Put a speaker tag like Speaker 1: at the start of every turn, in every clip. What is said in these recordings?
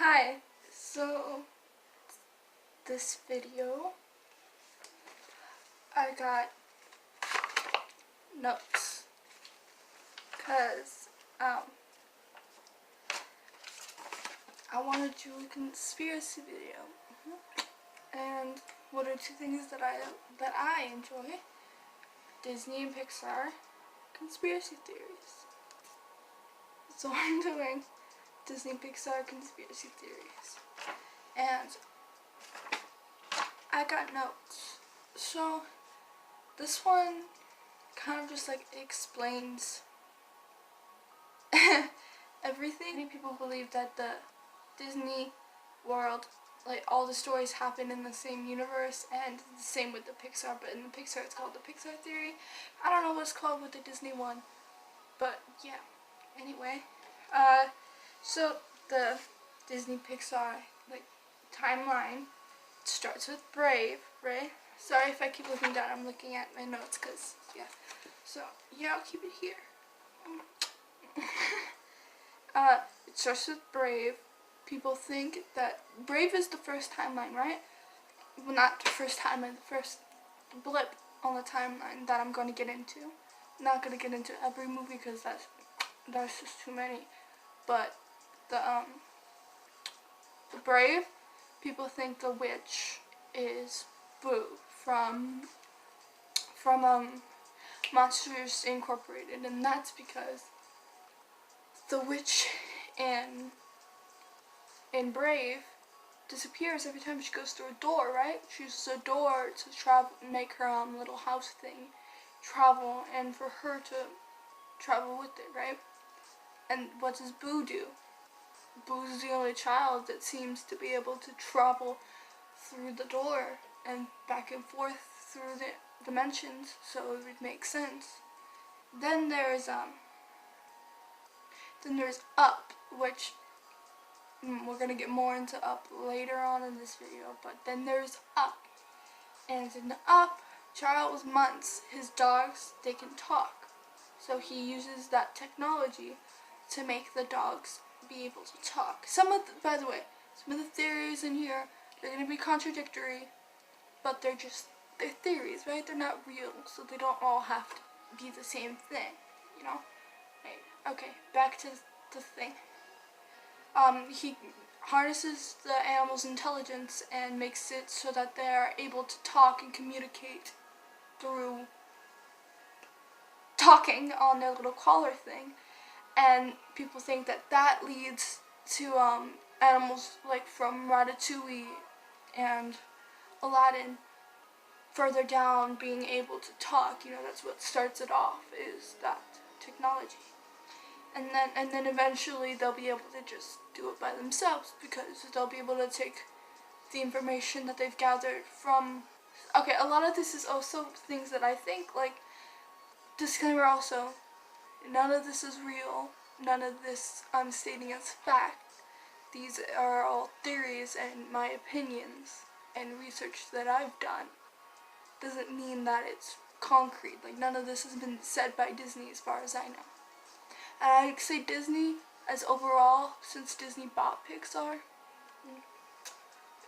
Speaker 1: Hi, so this video, I got notes because I want to do a conspiracy video. And what are two things that I enjoy? Disney and Pixar conspiracy theories. So I'm doing Disney Pixar conspiracy theories. And I got notes. So this one kind of just like explains everything. Many people believe that the Disney world, like all the stories happen in the same universe, and the same with the Pixar, but in the Pixar it's called the Pixar theory. I don't know what's called with the Disney one, but yeah. Anyway, so the Disney Pixar like timeline starts with Brave, right? Sorry if I keep looking down, I'm looking at my notes because, yeah. So, yeah, I'll keep it here. It starts with Brave. People think that Brave is the first timeline, right? Well, not the first timeline, the first blip on the timeline that I'm going to get into. I'm not going to get into every movie because that's just too many. But the Brave, people think the witch is Boo from Monsters Incorporated, and that's because the witch in Brave disappears every time she goes through a door, right? She uses a door to travel, make her little house thing travel, and for her to travel with it, right? And what does Boo do? Boo's the only child that seems to be able to travel through the door and back and forth through the dimensions, so it would make sense. Then there's Up, which we're gonna get more into Up later on in this video, but then there's Up. And in Up, Charles Muntz, his dogs, they can talk. So he uses that technology to make the dogs be able to talk. By the way, some of the theories in here, they're gonna be contradictory, but they're theories, right? They're not real, so they don't all have to be the same thing, you know? Right. Okay, back to the thing. He harnesses the animal's intelligence and makes it so that they're able to talk and communicate through talking on their little collar thing. And people think that that leads to animals like from Ratatouille and Aladdin further down being able to talk. You know, that's what starts it off, is that technology. And then eventually they'll be able to just do it by themselves, because they'll be able to take the information that they've gathered from... Okay, a lot of this is also things that I think, like, disclaimer also, none of this is real, none of this I'm stating as fact. These are all theories and my opinions and research that I've done. Doesn't mean that it's concrete. Like, none of this has been said by Disney as far as I know. And I say Disney as overall, since Disney bought Pixar.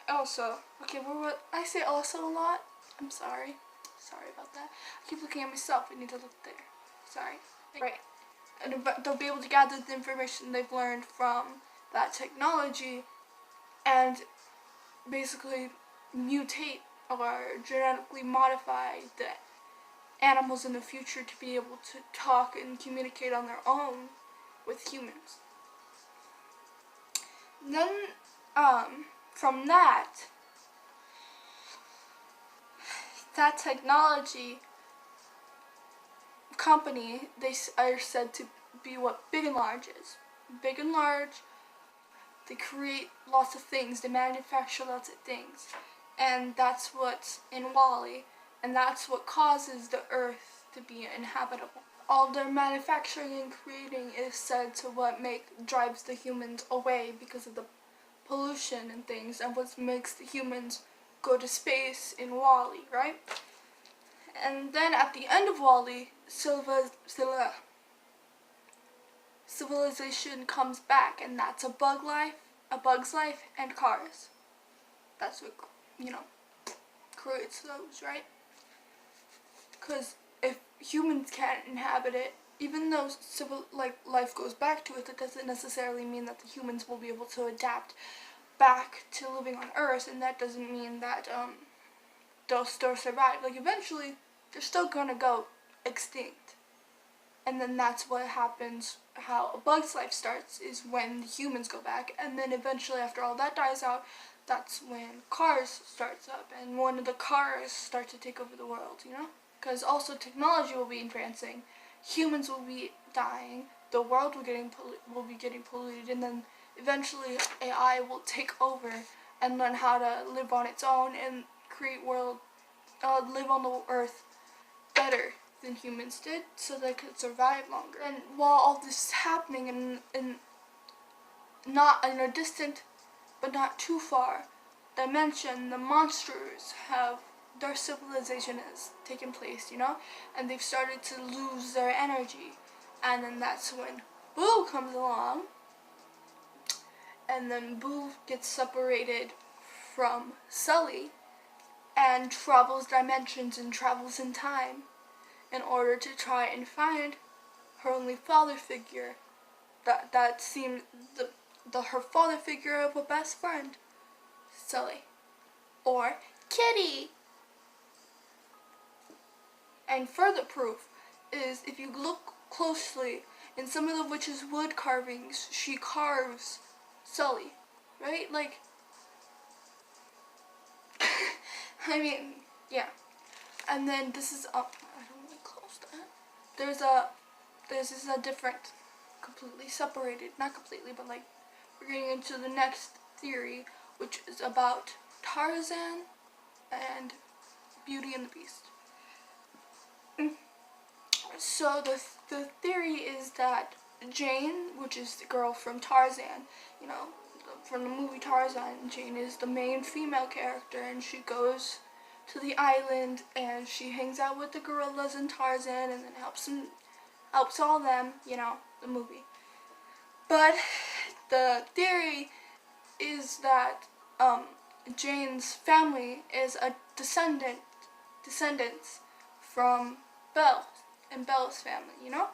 Speaker 1: Also, okay, I say also a lot. I'm sorry. Sorry about that. I keep looking at myself. I need to look there. Sorry. Right. And they'll be able to gather the information they've learned from that technology and basically mutate or genetically modify the animals in the future to be able to talk and communicate on their own with humans. Then, from that technology company, they are said to be what Big and Large is. Big and Large, they create lots of things, they manufacture lots of things, and that's what's in WALL-E, and that's what causes the Earth to be inhabitable. All their manufacturing and creating is said to what drives the humans away because of the pollution and things, and what makes the humans go to space in WALL-E, right? And then at the end of WALL-E, civilization comes back, and that's a bug life, A Bug's Life and Cars. That's what, you know, creates those, right? Because if humans can't inhabit it, even though life goes back to it, that doesn't necessarily mean that the humans will be able to adapt back to living on Earth, and that doesn't mean that they'll still survive. Like, eventually, they're still gonna go extinct. And then that's what happens, how A Bug's Life starts, is when the humans go back, and then eventually after all that dies out, that's when Cars starts up, and one of the cars start to take over the world, you know? Because also technology will be advancing, humans will be dying, the world will be getting polluted, and then eventually AI will take over and learn how to live on its own and live on the Earth better than humans did, so they could survive longer. And while all this is happening in not in a distant but not too far dimension, the monsters have their civilization has taken place, you know, and they've started to lose their energy, and then that's when Boo comes along, and then Boo gets separated from Sully and travels dimensions and travels in time in order to try and find her only father figure that seemed her father figure of a best friend, Sully, or Kitty. And further proof is if you look closely in some of the witch's wood carvings, she carves Sully, right? Like, I mean, yeah. And then this is I don't really close that. This is a different, completely separated, not completely, but like, we're getting into the next theory, which is about Tarzan and Beauty and the Beast. So the theory is that Jane, which is the girl from Tarzan, you know, from the movie Tarzan, Jane is the main female character, and she goes to the island and she hangs out with the gorillas and Tarzan, and then helps all them, you know, the movie. But the theory is that Jane's family is a descendants from Belle and Belle's family, you know?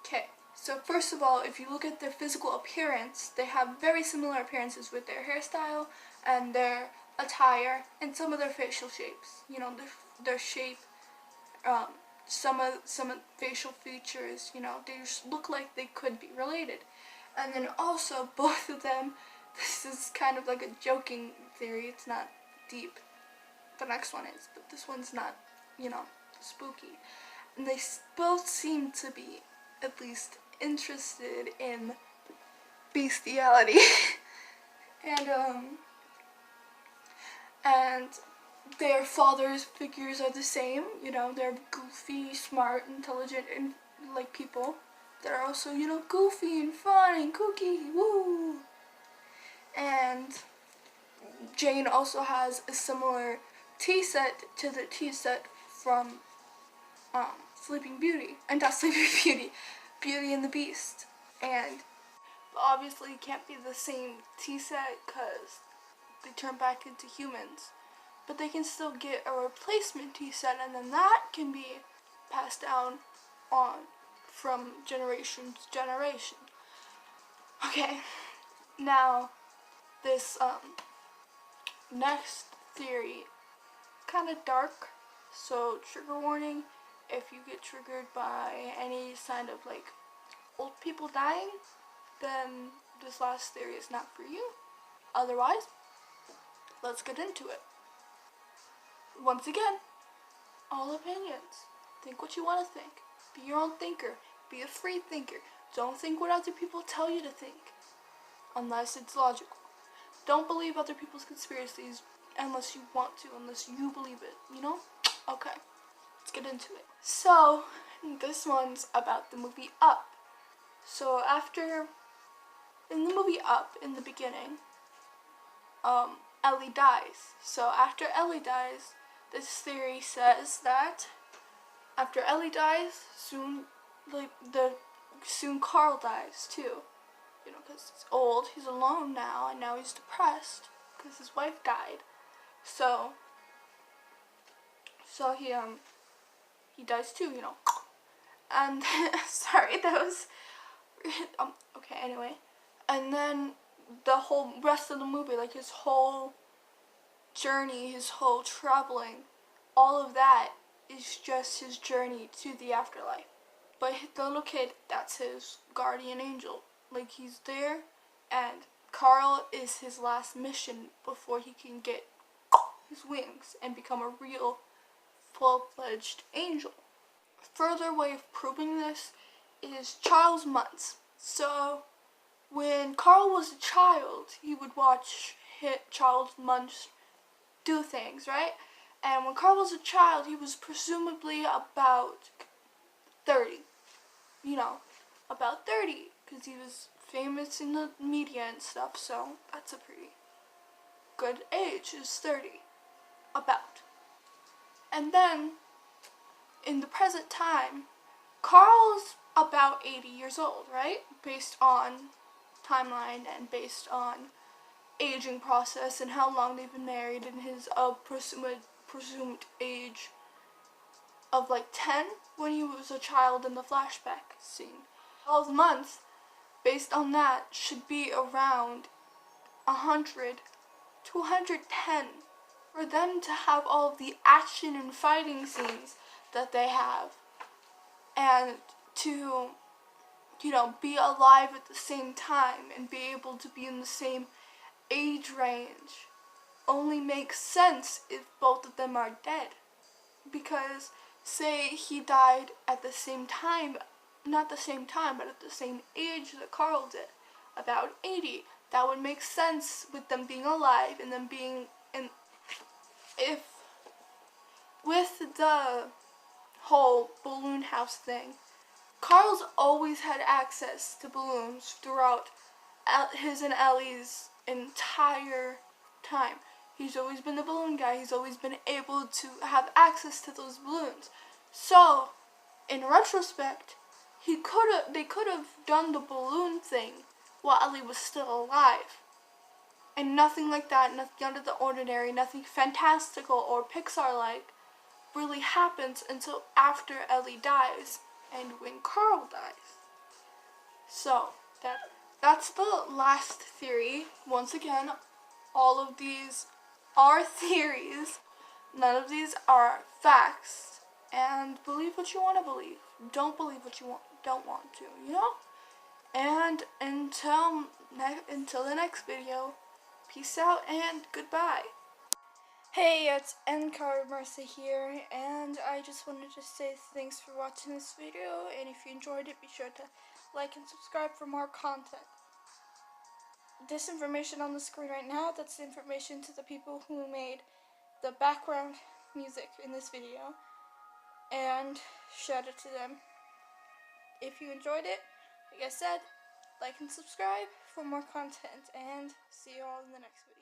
Speaker 1: Okay, so first of all, if you look at their physical appearance, they have very similar appearances with their hairstyle and their attire and some of their facial shapes. You know, their shape, some of facial features, you know, they just look like they could be related. And then also, both of them, this is kind of like a joking theory, it's not deep. The next one is, but this one's not, you know, spooky. And they both seem to be at least interested in bestiality. and their father's figures are the same, you know, they're goofy, smart, intelligent, and like people. They're also, you know, goofy and fun and kooky, woo! And Jane also has a similar tea set to the tea set from Sleeping Beauty, and not Sleeping Beauty, Beauty and the Beast. And obviously it can't be the same tea set because they turn back into humans, but they can still get a replacement tea set, and then that can be passed down on from generation to generation. Okay, now this next theory, kind of dark, so trigger warning if you get triggered by any sign of like old people dying, then this last theory is not for you. Otherwise, let's get into it. Once again, all opinions. Think what you want to think. Be your own thinker. Be a free thinker. Don't think what other people tell you to think, unless it's logical. Don't believe other people's conspiracies unless you want to, unless you believe it, you know? Okay, let's get into it. So, this one's about the movie Up. So in the movie Up, in the beginning, Ellie dies. So after Ellie dies, this theory says that after Ellie dies, soon Carl dies too. you know, because he's old, he's alone now, and now he's depressed because his wife died. So he dies too, you know. And sorry, that was okay. Anyway, and then the whole rest of the movie, like his whole journey, his whole traveling, all of that is just his journey to the afterlife. But the little kid, that's his guardian angel. Like, he's there, and Carl is his last mission before he can get his wings and become a real full-fledged angel. A further way of proving this is Charles Muntz. So when Carl was a child, he would watch Charles Muntz do things, right? And when Carl was a child, he was presumably about 30. You know, about 30, because he was famous in the media and stuff, so that's a pretty good age, is 30. About. And then, in the present time, Carl's about 80 years old, right? Based on timeline and based on aging process and how long they've been married and his presumed age of like 10 when he was a child in the flashback scene. 12 months, based on that, should be around 100 to 110 for them to have all of the action and fighting scenes that they have, and to, you know, be alive at the same time and be able to be in the same age range only makes sense if both of them are dead. Because say he died at the same time, not the same time, but at the same age that Carl did, about 80, that would make sense with them being alive and them being in. If with the whole balloon house thing, Carl's always had access to balloons throughout his and Ellie's entire time. He's always been the balloon guy. He's always been able to have access to those balloons. So, in retrospect, they could have done the balloon thing while Ellie was still alive. And nothing like that, nothing out of the ordinary, nothing fantastical or Pixar-like really happens until after Ellie dies and when Carl dies. So, that's the last theory. Once again, all of these are theories. None of these are facts. And believe what you want to believe. Don't believe what you don't want to, you know? And until the next video, peace out and goodbye. Hey, it's Nkar Marcia here, and I just wanted to say thanks for watching this video, and if you enjoyed it, be sure to like and subscribe for more content. This information on the screen right now, that's the information to the people who made the background music in this video, and shout out to them. If you enjoyed it, like I said, like and subscribe for more content, and see you all in the next video.